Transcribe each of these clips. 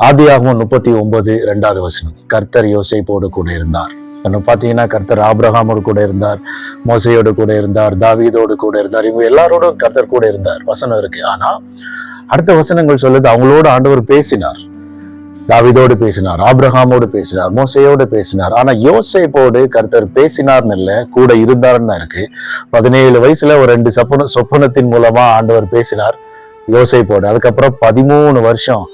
ஆதியாகமம் 39:2 கர்த்தர் யோசேப்போடு கூட இருந்தார். பார்த்தீங்கன்னா கர்த்தர் ஆபிரகாமோடு கூட இருந்தார், மோசையோடு கூட இருந்தார், தாவீதோடு கூட இருந்தார். இவங்க எல்லாரோடும் கர்த்தர் கூட இருந்தார் வசனம் இருக்கு. ஆனா அடுத்த வசனங்கள் சொல்லுது அவங்களோட ஆண்டவர் பேசினார். தாவீதோடு பேசினார், ஆபிரகாமோடு பேசினார், மோசையோடு பேசினார். ஆனா யோசேப்போடு கர்த்தர் பேசினார்னு இல்ல, கூட இருந்தாருன்னு இருக்கு. 17 வயசுல ஒரு 2 சொப்பனத்தின் மூலமா ஆண்டவர் பேசினார் யோசேப்போடு. அதுக்கப்புறம் 13 வருஷம்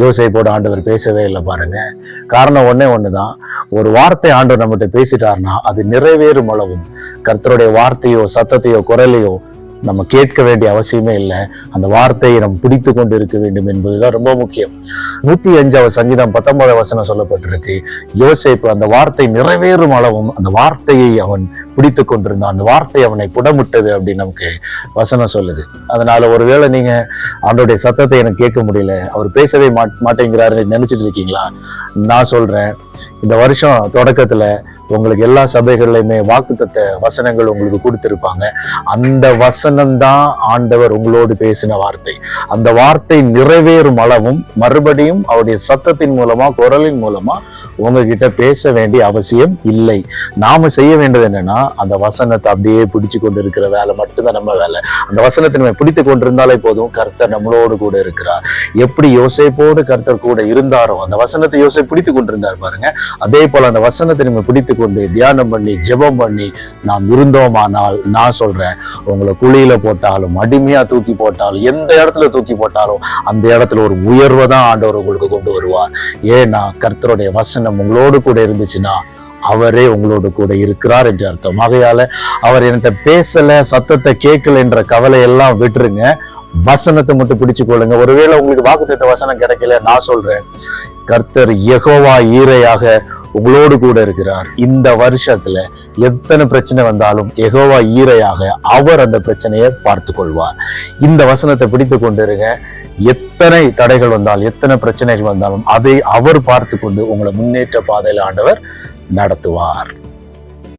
யோசேப்போடு ஆண்டவர் பேசவே இல்லை பாருங்க. காரணம் ஒண்ணுதான், ஒரு வார்த்தை ஆண்டவர் நம்மகிட்ட பேசிட்டார்னா அது நிறைவேறும் அளவும் கர்த்தருடைய வார்த்தையோ சத்தத்தையோ குரலையோ நம்ம கேட்க வேண்டிய அவசியமே இல்லை. அந்த வார்த்தையை நம்ம பிடித்து கொண்டு இருக்க வேண்டும் என்பதுதான் ரொம்ப முக்கியம். 105 சங்கீதம் 19 சொல்லப்பட்டிருக்கு, யோசேப்பு அந்த வார்த்தை நிறைவேறும் அளவும் அந்த வார்த்தையை அவன் பிடித்து கொண்டிருந்தான், அந்த வார்த்தை அவனை புடமிட்டது அப்படின்னு நமக்கு வசனம் சொல்லுது. அதனால ஒருவேளை நீங்க அவனுடைய சத்தத்தை எனக்கு கேட்க முடியல, அவர் பேசவே மாட்டேங்கிறாரு நினைச்சிட்டு இருக்கீங்களா? நான் சொல்றேன், இந்த வருஷம் தொடக்கத்துல உங்களுக்கு எல்லா சபைகள்லையுமே வாக்குத்தத்த வசனங்கள் உங்களுக்கு கொடுத்திருப்பாங்க. அந்த வசனம்தான் ஆண்டவர் உங்களோடு பேசின வார்த்தை. அந்த வார்த்தை நிறைவேறும் அளவும் மறுபடியும் அவருடைய சத்தத்தின் மூலமா குரலின் மூலமா உங்ககிட்ட பேச வேண்டிய அவசியம் இல்லை. நாம செய்ய வேண்டியது என்னன்னா அந்த வசனத்தை அப்படியே பிடிச்சு கொண்டு இருக்கிற வேலை மட்டும்தான் நம்ம வேலை. அந்த வசனத்தை நம்ம பிடித்து கொண்டிருந்தாலே போதும், கர்த்தர் நம்மளோடு கூட இருக்கிறார். எப்படி யோசேப்போடு கர்த்தர் கூட இருந்தாரோ அந்த வசனத்தை யோசேப்பு பிடித்து கொண்டிருந்தார் பாருங்க. அதே போல அந்த வசனத்தை நம்ம பிடித்து கொண்டு தியானம் பண்ணி ஜெபம் பண்ணி நாம் இருந்தோமானால், நான் சொல்றேன், உங்களை குழியில போட்டாலும் அடிமையா தூக்கி போட்டாலும் எந்த இடத்துல தூக்கி போட்டாலும் அந்த இடத்துல ஒரு உயர்வை தான் ஆண்டவர் உங்களுக்கு கொண்டு வருவார். ஏன்னா கர்த்தருடைய வசனம் உங்களோடு கூட இருந்துச்சுன்னா அவரே உங்களோடு கூட இருக்கிறார் என்று அர்த்தம். ஆகையால அவர் என்கிட்ட பேசல, சத்தத்தை கேட்கல என்ற கவலை எல்லாம் விட்டுருங்க, வசனத்தை மட்டும் பிடிச்சு கொள்ளுங்க. ஒருவேளை உங்களுக்கு வாக்குத்தத்த வசனம் கிடைக்கல, நான் சொல்றேன், கர்த்தர் யெகோவா ஈரையாக உங்களோடு கூட இருக்கிறார். இந்த வருஷத்துல எத்தனை பிரச்சனை வந்தாலும் யெகோவா ஈரையாக அவர் அந்த பிரச்சனையை பார்த்து கொள்வார். இந்த வசனத்தை பிடித்து கொண்டிருங்க. எத்தனை தடைகள் வந்தாலும் எத்தனை பிரச்சனைகள் வந்தாலும் அதை அவர் பார்த்து கொண்டு உங்களை முன்னேற்ற பாதையில் ஆண்டவர் நடத்துவார்.